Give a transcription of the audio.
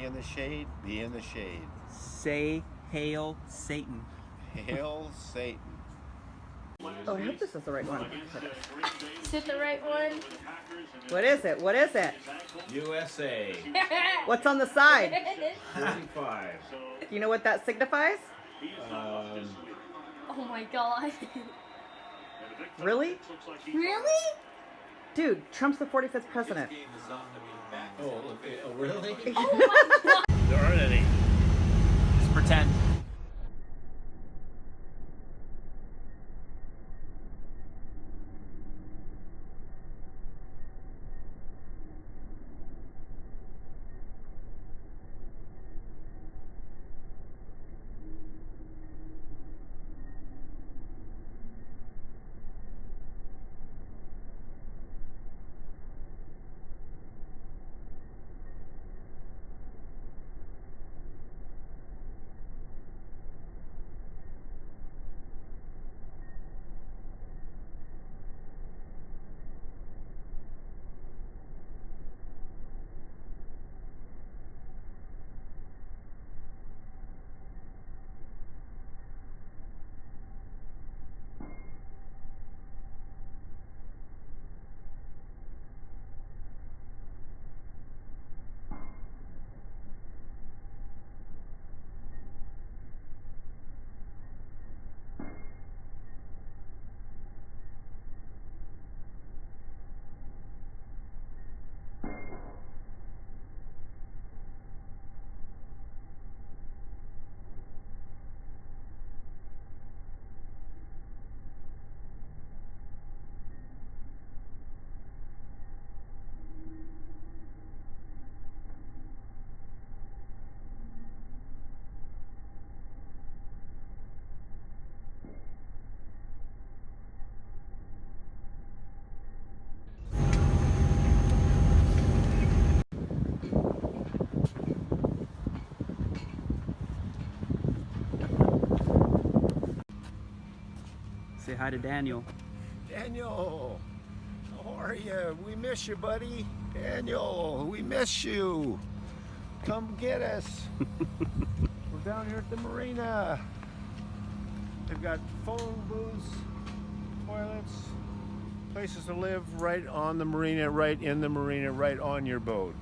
in the shade, be in the shade. Say hail Satan. Hail Satan. Oh, I hope this is the right one. Is it the right one? What is it? What is it? USA. What's on the side? 35. Do you know what that signifies? Oh my god. Really? Really? Dude, Trump's the 45th president. Oh, really? Oh my god. There aren't any. Just pretend. Say hi to Daniel. Daniel, how are you? We miss you, buddy. Daniel, we miss you. Come get us. We're down here at the marina. They've got phone booths, toilets, places to live right on the marina, right in the marina, right on your boat.